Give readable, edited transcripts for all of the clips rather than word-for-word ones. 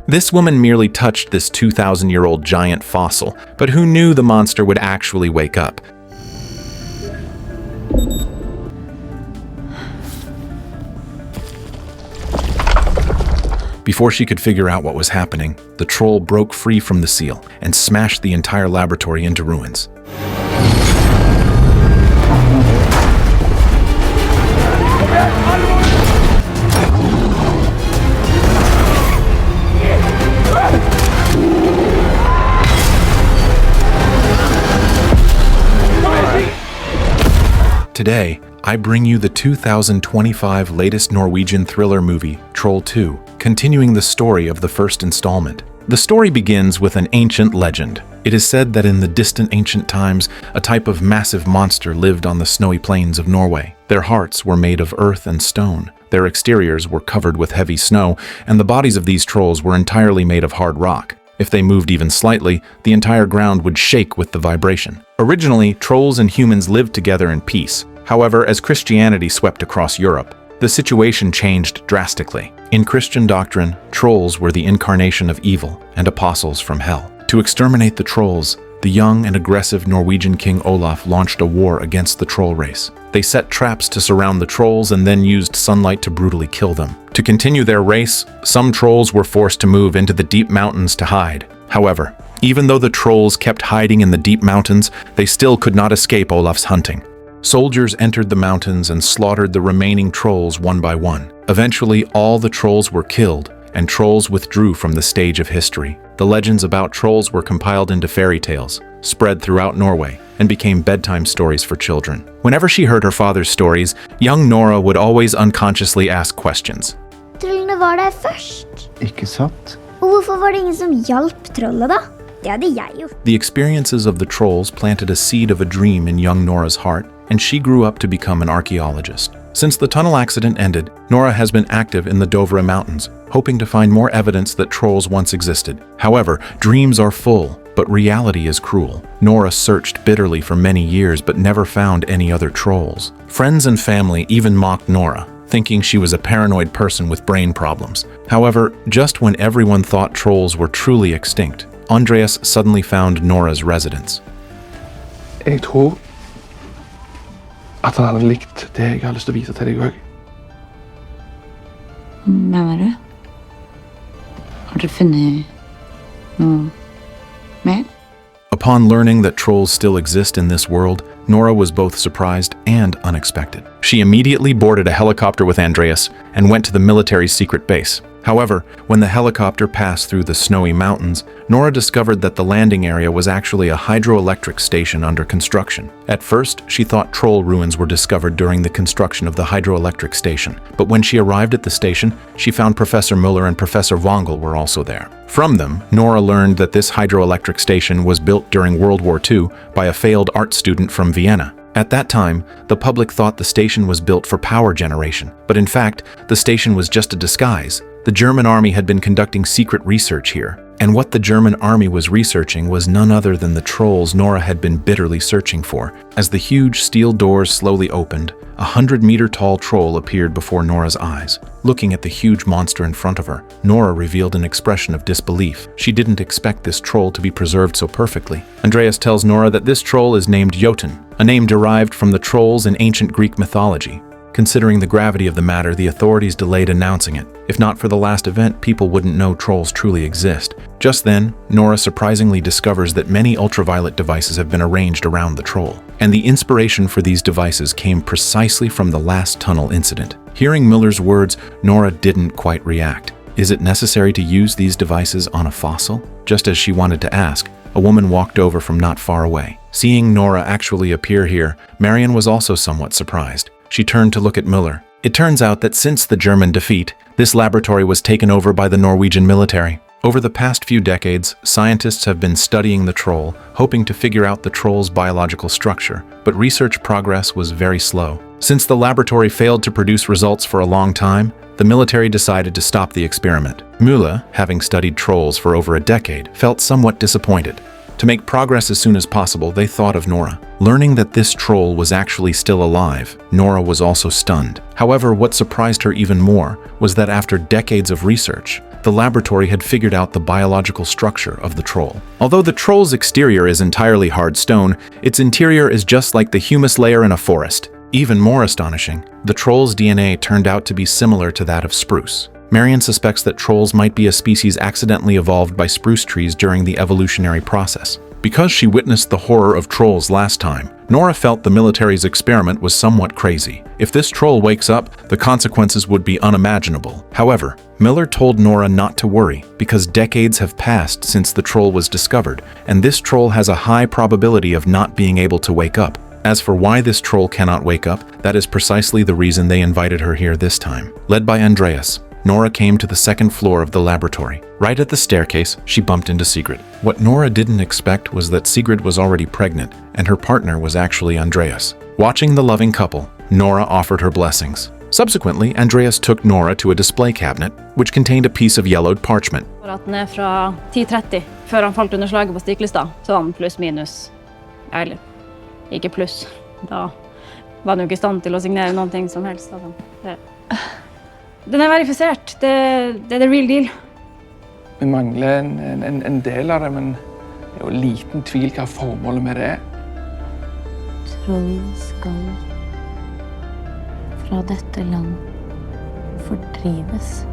This woman merely touched this 2,000-year-old giant fossil, but who knew the monster would actually wake up? Before she could figure out what was happening, the troll broke free from the seal and smashed the entire laboratory into ruins. Today, I bring you the 2025 latest Norwegian thriller movie, Troll 2, continuing the story of the first installment. The story begins with an ancient legend. It is said that in the distant ancient times, a type of massive monster lived on the snowy plains of Norway. Their hearts were made of earth and stone. Their exteriors were covered with heavy snow, and the bodies of these trolls were entirely made of hard rock. If they moved even slightly, the entire ground would shake with the vibration. Originally, trolls and humans lived together in peace. However, as Christianity swept across Europe, the situation changed drastically. In Christian doctrine, trolls were the incarnation of evil and apostles from hell. To exterminate the trolls, the young and aggressive Norwegian king Olaf launched a war against the troll race. They set traps to surround the trolls and then used sunlight to brutally kill them. To continue their race, some trolls were forced to move into the deep mountains to hide. However, even though the trolls kept hiding in the deep mountains, they still could not escape Olaf's hunting. Soldiers entered the mountains and slaughtered the remaining trolls one by one. Eventually, all the trolls were killed, and trolls withdrew from the stage of history. The legends about trolls were compiled into fairy tales, spread throughout Norway, and became bedtime stories for children. Whenever she heard her father's stories, young Nora would always unconsciously ask questions. Trollene var der først. Ikke sant? Og hvorfor var det ingen som hjalp trollet da? Det hadde jeg gjort. The experiences of the trolls planted a seed of a dream in young Nora's heart, and she grew up to become an archaeologist. Since the tunnel accident ended, Nora has been active in the Dovre Mountains, hoping to find more evidence that trolls once existed. However, dreams are full, but reality is cruel. Nora searched bitterly for many years but never found any other trolls. Friends and family even mocked Nora, thinking she was a paranoid person with brain problems. However, just when everyone thought trolls were truly extinct, Andreas suddenly found Nora's residence. Jeg tror at han hadde likt det jeg har lyst til å vise til deg også. Mener du? Har du funnet noe mer? Upon learning that trolls still exist in this world, Nora was both surprised and unexpected. She immediately boarded a helicopter with Andreas and went to the military's secret base. However, when the helicopter passed through the snowy mountains, Nora discovered that the landing area was actually a hydroelectric station under construction. At first, she thought troll ruins were discovered during the construction of the hydroelectric station, but when she arrived at the station, she found Professor Muller and Professor Vongel were also there. From them, Nora learned that this hydroelectric station was built during World War II by a failed art student from Vienna. At that time, the public thought the station was built for power generation, but in fact, the station was just a disguise. The German army had been conducting secret research here, and what the German army was researching was none other than the trolls Nora had been bitterly searching for. As the huge steel doors slowly opened, a 100-meter-tall troll appeared before Nora's eyes. Looking at the huge monster in front of her, Nora revealed an expression of disbelief. She didn't expect this troll to be preserved so perfectly. Andreas tells Nora that this troll is named Jotun, a name derived from the trolls in ancient Greek mythology. Considering the gravity of the matter, the authorities delayed announcing it. If not for the last event, people wouldn't know trolls truly exist. Just then, Nora surprisingly discovers that many ultraviolet devices have been arranged around the troll. And the inspiration for these devices came precisely from the last tunnel incident. Hearing Miller's words, Nora didn't quite react. Is it necessary to use these devices on a fossil? Just as she wanted to ask, a woman walked over from not far away. Seeing Nora actually appear here, Marion was also somewhat surprised. She turned to look at Müller. It turns out that since the German defeat, this laboratory was taken over by the Norwegian military. Over the past few decades, scientists have been studying the troll, hoping to figure out the troll's biological structure, but research progress was very slow. Since the laboratory failed to produce results for a long time, the military decided to stop the experiment. Müller, having studied trolls for over a decade, felt somewhat disappointed. To make progress as soon as possible, they thought of Nora. Learning that this troll was actually still alive, Nora was also stunned. However, what surprised her even more was that after decades of research, the laboratory had figured out the biological structure of the troll. Although the troll's exterior is entirely hard stone, its interior is just like the humus layer in a forest. Even more astonishing, the troll's DNA turned out to be similar to that of spruce. Marion suspects that trolls might be a species accidentally evolved by spruce trees during the evolutionary process. Because she witnessed the horror of trolls last time, Nora felt the military's experiment was somewhat crazy. If this troll wakes up, the consequences would be unimaginable. However, Miller told Nora not to worry because decades have passed since the troll was discovered, and this troll has a high probability of not being able to wake up. As for why this troll cannot wake up, that is precisely the reason they invited her here this time. Led by Andreas, Nora came to the second floor of the laboratory. Right at the staircase, she bumped into Sigrid. What Nora didn't expect was that Sigrid was already pregnant, and her partner was actually Andreas. Watching the loving couple, Nora offered her blessings. Subsequently, Andreas took Nora to a display cabinet, which contained a piece of yellowed parchment. At den fra 10:30, før han falt under slaget på Stiklestad, så var han pluss minus. Eller, ikke pluss. Da var han jo ikke i stand til å signere noen ting som helst. Den verifisert. Det er the real deal. Vi mangler en del av det, men det jo liten tvil hva formålet med det Troll skal fra dette land fordrives.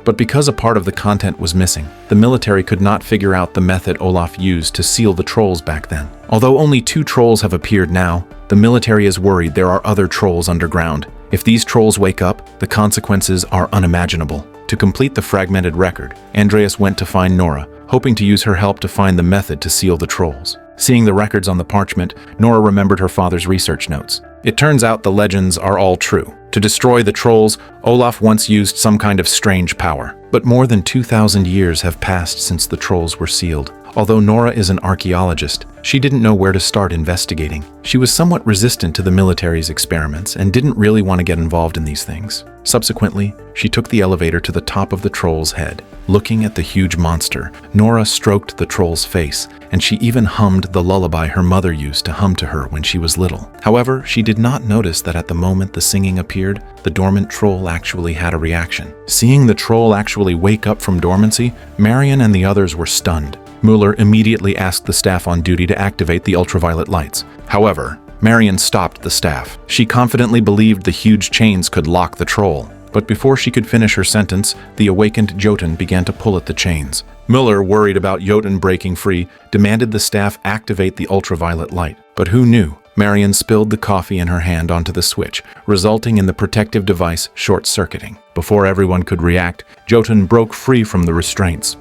But because a part of the content was missing, the military could not figure out the method Olaf used to seal the trolls back then. Although only 2 trolls have appeared now, the military is worried there are other trolls underground. If these trolls wake up, the consequences are unimaginable. To complete the fragmented record, Andreas went to find Nora, hoping to use her help to find the method to seal the trolls. Seeing the records on the parchment, Nora remembered her father's research notes. It turns out the legends are all true. To destroy the trolls, Olaf once used some kind of strange power. But more than 2,000 years have passed since the trolls were sealed. Although Nora is an archaeologist, she didn't know where to start investigating. She was somewhat resistant to the military's experiments and didn't really want to get involved in these things. Subsequently, she took the elevator to the top of the troll's head. Looking at the huge monster, Nora stroked the troll's face, and she even hummed the lullaby her mother used to hum to her when she was little. However, she did not notice that at the moment the singing appeared, the dormant troll actually had a reaction. Seeing the troll actually wake up from dormancy, Marion and the others were stunned. Mueller immediately asked the staff on duty to activate the ultraviolet lights. However, Marion stopped the staff. She confidently believed the huge chains could lock the troll. But before she could finish her sentence, the awakened Jotun began to pull at the chains. Mueller, worried about Jotun breaking free, demanded the staff activate the ultraviolet light. But who knew? Marion spilled the coffee in her hand onto the switch, resulting in the protective device short-circuiting. Before everyone could react, Jotun broke free from the restraints.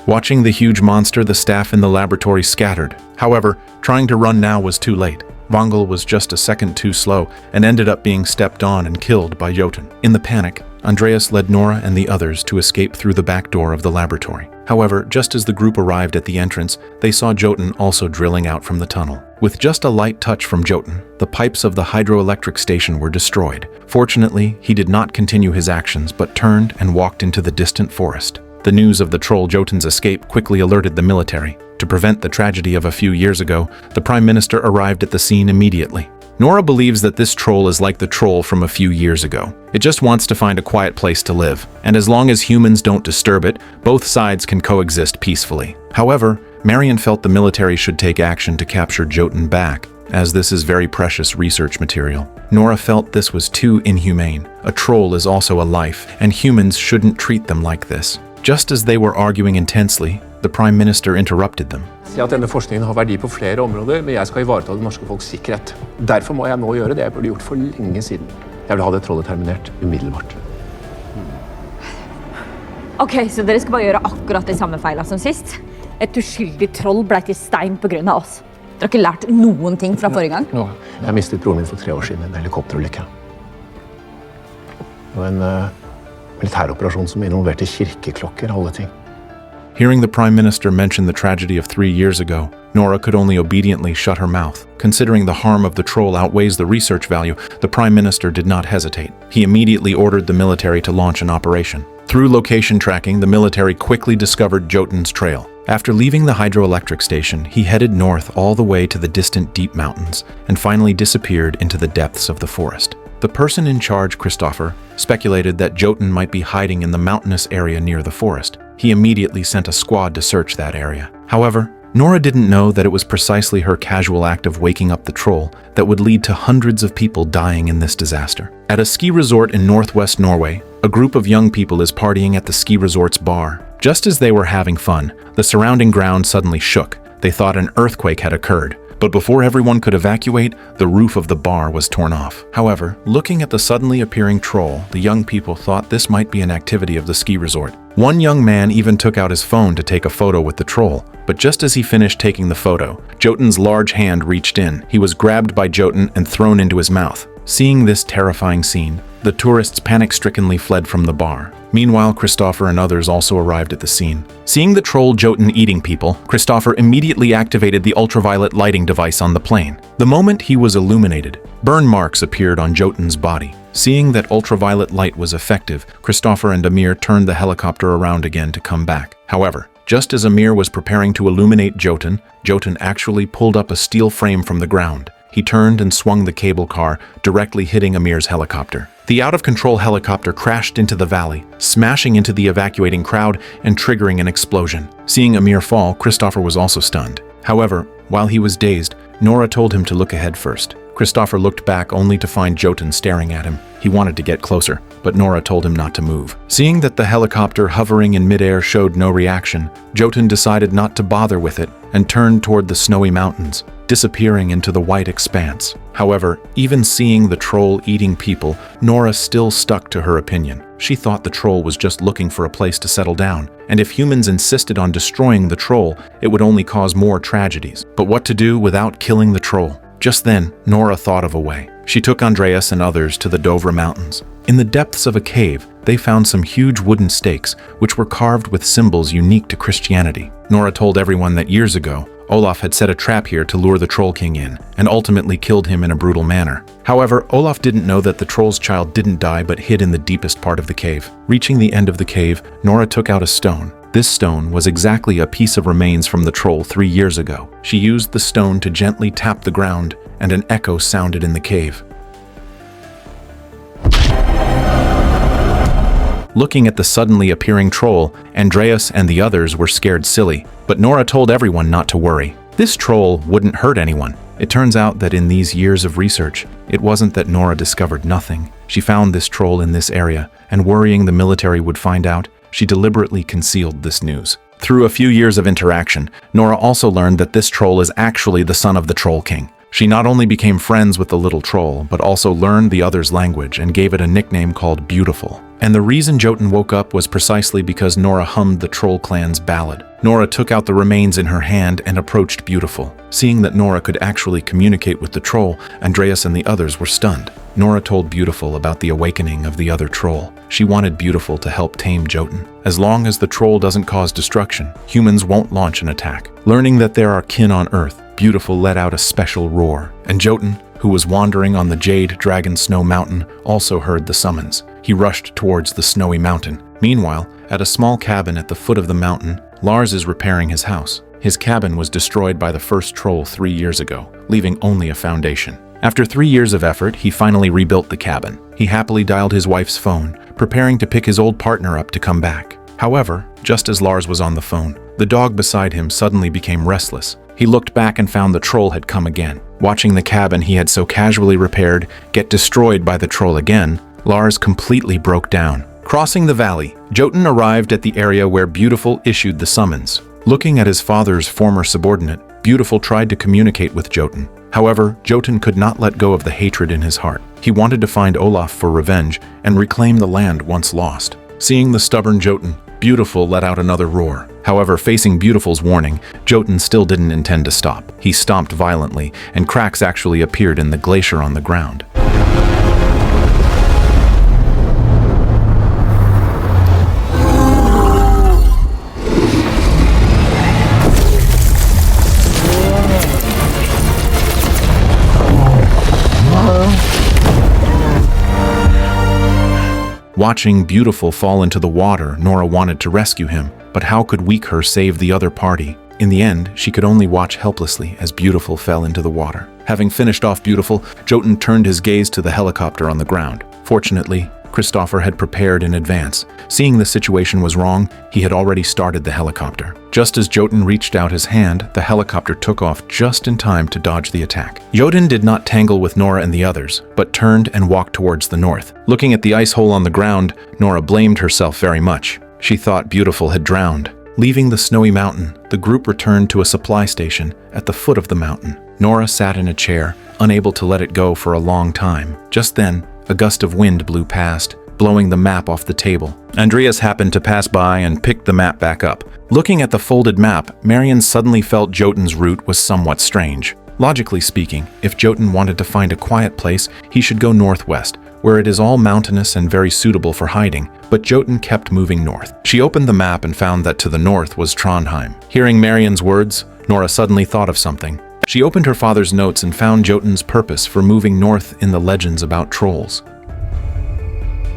Watching the huge monster, the staff in the laboratory scattered. However, trying to run now was too late. Vongel was just a second too slow and ended up being stepped on and killed by Jotun. In the panic, Andreas led Nora and the others to escape through the back door of the laboratory. However, just as the group arrived at the entrance, they saw Jotun also drilling out from the tunnel. With just a light touch from Jotun, the pipes of the hydroelectric station were destroyed. Fortunately, he did not continue his actions but turned and walked into the distant forest. The news of the troll Jotun's escape quickly alerted the military. To prevent the tragedy of a few years ago, the Prime Minister arrived at the scene immediately. Nora believes that this troll is like the troll from a few years ago. It just wants to find a quiet place to live, and as long as humans don't disturb it, both sides can coexist peacefully. However, Marion felt the military should take action to capture Jotun back, as this is very precious research material. Nora felt this was too inhumane. A troll is also a life, and humans shouldn't treat them like this. Just as they were arguing intensely, the Prime Minister interrupted them. Si at denne forskningen har verdi på flere områder, men jeg skal ivareta det norske folks sikkerhet. Derfor må jeg nå gjøre det jeg burde gjort for lenge siden. Jeg vil ha det trollet terminert umiddelbart. Ok, så dere skal bare gjøre akkurat de samme feilene som sist? Et uskyldig troll ble til stein på grunn av oss. Dere har ikke lært noen ting fra forrige gang? Nora. Jeg mistet broren min for 3 år siden i en helikopterulykke. Det var en militæroperasjon som involverte kirkeklokker og alle ting. Hearing the Prime Minister mention the tragedy of 3 years ago, Nora could only obediently shut her mouth. Considering the harm of the troll outweighs the research value, the Prime Minister did not hesitate. He immediately ordered the military to launch an operation. Through location tracking, the military quickly discovered Jotun's trail. After leaving the hydroelectric station, he headed north all the way to the distant deep mountains and finally disappeared into the depths of the forest. The person in charge, Christopher, speculated that Jotun might be hiding in the mountainous area near the forest. He immediately sent a squad to search that area. However, Nora didn't know that it was precisely her casual act of waking up the troll that would lead to hundreds of people dying in this disaster. At a ski resort in northwest Norway, a group of young people is partying at the ski resort's bar. Just as they were having fun, the surrounding ground suddenly shook. They thought an earthquake had occurred. But before everyone could evacuate, the roof of the bar was torn off. However, looking at the suddenly appearing troll, the young people thought this might be an activity of the ski resort. One young man even took out his phone to take a photo with the troll, but just as he finished taking the photo, Jotun's large hand reached in. He was grabbed by Jotun and thrown into his mouth. Seeing this terrifying scene, the tourists panic-strickenly fled from the bar. Meanwhile, Christopher and others also arrived at the scene. Seeing the troll Jotun eating people, Christopher immediately activated the ultraviolet lighting device on the plane. The moment he was illuminated, burn marks appeared on Jotun's body. Seeing that ultraviolet light was effective, Christopher and Amir turned the helicopter around again to come back. However, just as Amir was preparing to illuminate Jotun, Jotun actually pulled up a steel frame from the ground. He turned and swung the cable car, directly hitting Amir's helicopter. The out-of-control helicopter crashed into the valley, smashing into the evacuating crowd and triggering an explosion. Seeing Amir fall, Christopher was also stunned. However, while he was dazed, Nora told him to look ahead first. Christopher looked back only to find Jotun staring at him. He wanted to get closer, but Nora told him not to move. Seeing that the helicopter hovering in midair showed no reaction, Jotun decided not to bother with it and turned toward the snowy mountains, disappearing into the white expanse. However, even seeing the troll eating people, Nora still stuck to her opinion. She thought the troll was just looking for a place to settle down, and if humans insisted on destroying the troll, it would only cause more tragedies. But what to do without killing the troll? Just then, Nora thought of a way. She took Andreas and others to the Dovre Mountains. In the depths of a cave, they found some huge wooden stakes, which were carved with symbols unique to Christianity. Nora told everyone that years ago, Olaf had set a trap here to lure the Troll King in, and ultimately killed him in a brutal manner. However, Olaf didn't know that the troll's child didn't die but hid in the deepest part of the cave. Reaching the end of the cave, Nora took out a stone. This stone was exactly a piece of remains from the troll 3 years ago. She used the stone to gently tap the ground, and an echo sounded in the cave. Looking at the suddenly appearing troll, Andreas and the others were scared silly, but Nora told everyone not to worry. This troll wouldn't hurt anyone. It turns out that in these years of research, it wasn't that Nora discovered nothing. She found this troll in this area, and worrying the military would find out, she deliberately concealed this news. Through a few years of interaction, Nora also learned that this troll is actually the son of the Troll King. She not only became friends with the little troll, but also learned the other's language and gave it a nickname called Beautiful. And the reason Jotun woke up was precisely because Nora hummed the Troll Clan's ballad. Nora took out the remains in her hand and approached Beautiful. Seeing that Nora could actually communicate with the troll, Andreas and the others were stunned. Nora told Beautiful about the awakening of the other troll. She wanted Beautiful to help tame Jotun. As long as the troll doesn't cause destruction, humans won't launch an attack. Learning that there are kin on Earth, Beautiful let out a special roar, and Jotun, who was wandering on the Jade Dragon Snow Mountain, also heard the summons. He rushed towards the snowy mountain. Meanwhile, at a small cabin at the foot of the mountain, Lars is repairing his house. His cabin was destroyed by the first troll 3 years ago, leaving only a foundation. After 3 years of effort, he finally rebuilt the cabin. He happily dialed his wife's phone, preparing to pick his old partner up to come back. However, just as Lars was on the phone, the dog beside him suddenly became restless. He looked back and found the troll had come again. Watching the cabin he had so casually repaired get destroyed by the troll again, Lars completely broke down. Crossing the valley, Jotun arrived at the area where Beautiful issued the summons. Looking at his father's former subordinate, Beautiful tried to communicate with Jotun. However, Jotun could not let go of the hatred in his heart. He wanted to find Olaf for revenge and reclaim the land once lost. Seeing the stubborn Jotun, Beautiful let out another roar. However, facing Beautiful's warning, Jotun still didn't intend to stop. He stomped violently, and cracks actually appeared in the glacier on the ground. Watching Beautiful fall into the water, Nora wanted to rescue him, but how could weak her save the other party? In the end, she could only watch helplessly as Beautiful fell into the water. Having finished off Beautiful, Jotun turned his gaze to the helicopter on the ground. Fortunately, Christopher had prepared in advance. Seeing the situation was wrong, he had already started the helicopter. Just as Jotun reached out his hand, the helicopter took off just in time to dodge the attack. Jotun did not tangle with Nora and the others, but turned and walked towards the north. Looking at the ice hole on the ground, Nora blamed herself very much. She thought Beautiful had drowned. Leaving the snowy mountain, the group returned to a supply station at the foot of the mountain. Nora sat in a chair, unable to let it go for a long time. Just then, a gust of wind blew past, blowing the map off the table. Andreas happened to pass by and picked the map back up. Looking at the folded map, Marion suddenly felt Jotun's route was somewhat strange. Logically speaking, if Jotun wanted to find a quiet place, he should go northwest, where it is all mountainous and very suitable for hiding, but Jotun kept moving north. She opened the map and found that to the north was Trondheim. Hearing Marion's words, Nora suddenly thought of something. She opened her father's notes and found Jotun's purpose for moving north in the legends about trolls.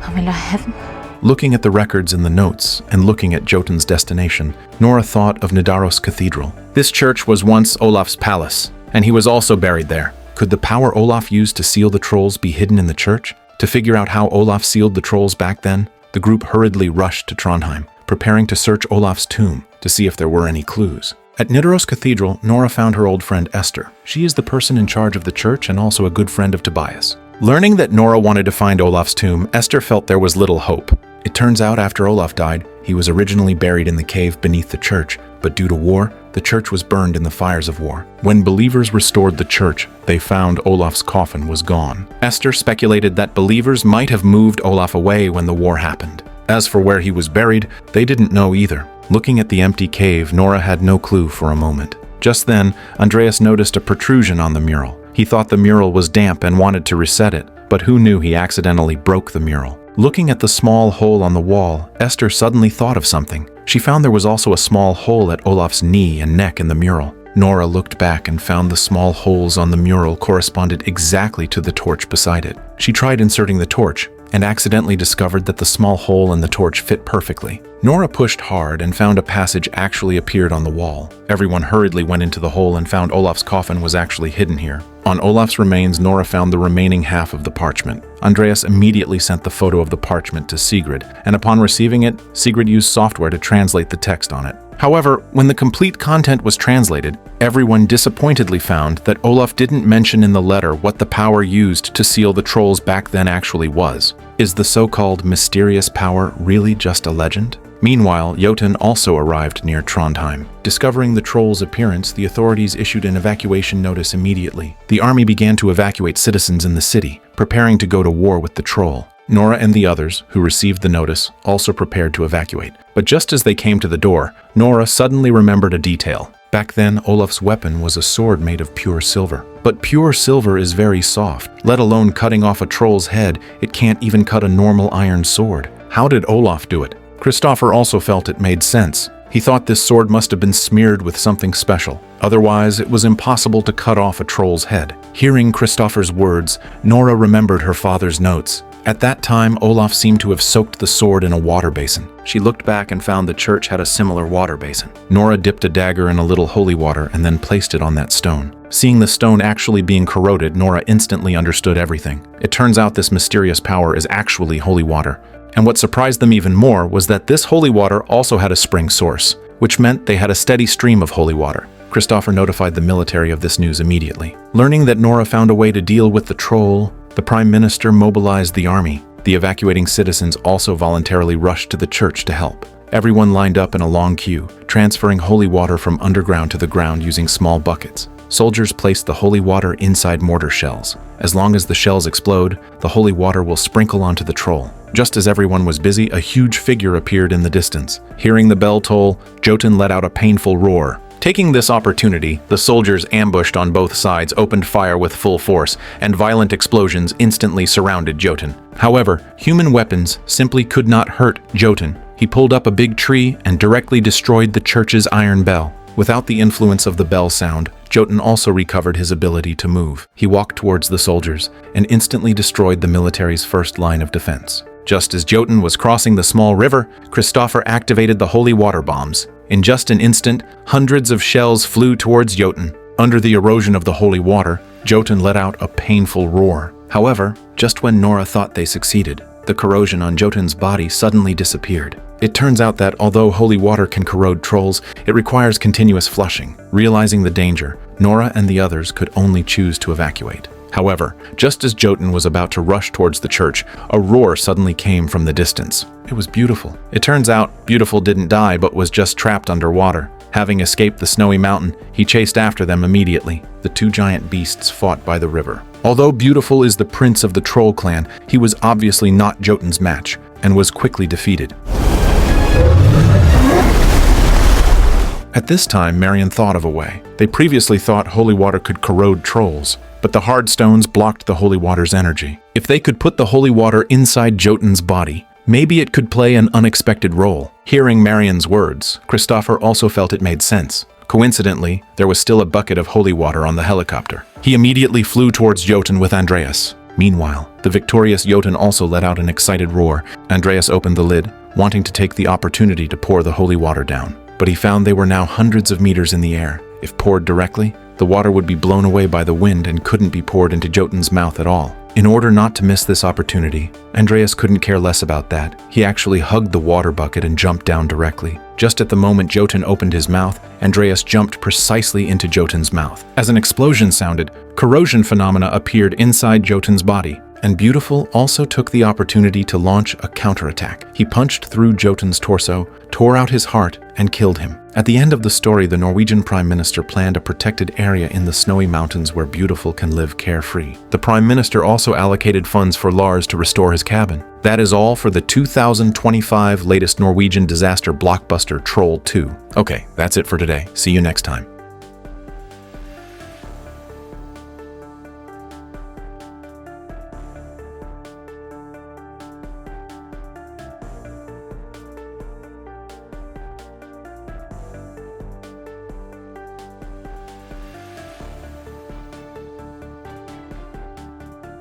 Han vill ha hävn. Looking at the records in the notes and looking at Jotun's destination, Nora thought of Nidaros Cathedral. This church was once Olaf's palace, and he was also buried there. Could the power Olaf used to seal the trolls be hidden in the church? To figure out how Olaf sealed the trolls back then, the group hurriedly rushed to Trondheim, preparing to search Olaf's tomb to see if there were any clues. At Nidaros Cathedral, Nora found her old friend Esther. She is the person in charge of the church and also a good friend of Tobias. Learning that Nora wanted to find Olaf's tomb, Esther felt there was little hope. It turns out after Olaf died, he was originally buried in the cave beneath the church, but due to war, the church was burned in the fires of war. When believers restored the church, they found Olaf's coffin was gone. Esther speculated that believers might have moved Olaf away when the war happened. As for where he was buried, they didn't know either. Looking at the empty cave, Nora had no clue for a moment. Just then, Andreas noticed a protrusion on the mural. He thought the mural was damp and wanted to reset it, but who knew he accidentally broke the mural. Looking at the small hole on the wall, Esther suddenly thought of something. She found there was also a small hole at Olaf's knee and neck in the mural. Nora looked back and found the small holes on the mural corresponded exactly to the torch beside it. She tried inserting the torch, and accidentally discovered that the small hole in the torch fit perfectly. Nora pushed hard and found a passage actually appeared on the wall. Everyone hurriedly went into the hole and found Olaf's coffin was actually hidden here. On Olaf's remains, Nora found the remaining half of the parchment. Andreas immediately sent the photo of the parchment to Sigrid, and upon receiving it, Sigrid used software to translate the text on it. However, when the complete content was translated, everyone disappointedly found that Olaf didn't mention in the letter what the power used to seal the trolls back then actually was. Is the so-called mysterious power really just a legend? Meanwhile, Jotun also arrived near Trondheim. Discovering the trolls' appearance, the authorities issued an evacuation notice immediately. The army began to evacuate citizens in the city, preparing to go to war with the troll. Nora and the others, who received the notice, also prepared to evacuate. But just as they came to the door, Nora suddenly remembered a detail. Back then, Olaf's weapon was a sword made of pure silver. But pure silver is very soft. Let alone cutting off a troll's head, it can't even cut a normal iron sword. How did Olaf do it? Christopher also felt it made sense. He thought this sword must have been smeared with something special. Otherwise, it was impossible to cut off a troll's head. Hearing Christopher's words, Nora remembered her father's notes. At that time, Olaf seemed to have soaked the sword in a water basin. She looked back and found the church had a similar water basin. Nora dipped a dagger in a little holy water and then placed it on that stone. Seeing the stone actually being corroded, Nora instantly understood everything. It turns out this mysterious power is actually holy water. And what surprised them even more was that this holy water also had a spring source, which meant they had a steady stream of holy water. Christopher notified the military of this news immediately. Learning that Nora found a way to deal with the troll, the Prime Minister mobilized the army. The evacuating citizens also voluntarily rushed to the church to help. Everyone lined up in a long queue, transferring holy water from underground to the ground using small buckets. Soldiers placed the holy water inside mortar shells. As long as the shells explode, the holy water will sprinkle onto the troll. Just as everyone was busy, a huge figure appeared in the distance. Hearing the bell toll, Jotun let out a painful roar. Taking this opportunity, the soldiers ambushed on both sides opened fire with full force, and violent explosions instantly surrounded Jotun. However, human weapons simply could not hurt Jotun. He pulled up a big tree and directly destroyed the church's iron bell. Without the influence of the bell sound, Jotun also recovered his ability to move. He walked towards the soldiers and instantly destroyed the military's first line of defense. Just as Jotun was crossing the small river, Christopher activated the holy water bombs. In just an instant, hundreds of shells flew towards Jotun. Under the erosion of the holy water, Jotun let out a painful roar. However, just when Nora thought they succeeded, the corrosion on Jotun's body suddenly disappeared. It turns out that although holy water can corrode trolls, it requires continuous flushing. Realizing the danger, Nora and the others could only choose to evacuate. However, just as Jotun was about to rush towards the church, a roar suddenly came from the distance. It was Beautiful. It turns out, Beautiful didn't die but was just trapped underwater. Having escaped the snowy mountain, he chased after them immediately. The two giant beasts fought by the river. Although Beautiful is the prince of the troll clan, he was obviously not Jotun's match, and was quickly defeated. At this time, Marion thought of a way. They previously thought holy water could corrode trolls, but the hard stones blocked the holy water's energy. If they could put the holy water inside Jotun's body, maybe it could play an unexpected role. Hearing Marion's words, Christopher also felt it made sense. Coincidentally, there was still a bucket of holy water on the helicopter. He immediately flew towards Jotun with Andreas. Meanwhile, the victorious Jotun also let out an excited roar. Andreas opened the lid, wanting to take the opportunity to pour the holy water down. But he found they were now hundreds of meters in the air. If poured directly, the water would be blown away by the wind and couldn't be poured into Jotun's mouth at all. In order not to miss this opportunity, Andreas couldn't care less about that. He actually hugged the water bucket and jumped down directly. Just at the moment Jotun opened his mouth, Andreas jumped precisely into Jotun's mouth. As an explosion sounded, corrosion phenomena appeared inside Jotun's body, and Beautiful also took the opportunity to launch a counterattack. He punched through Jotun's torso, tore out his heart, and killed him. At the end of the story, the Norwegian Prime Minister planned a protected area in the snowy mountains where Beautiful can live carefree. The Prime Minister also allocated funds for Lars to restore his cabin. That is all for the 2025 latest Norwegian disaster blockbuster Troll 2. Okay, that's it for today. See you next time.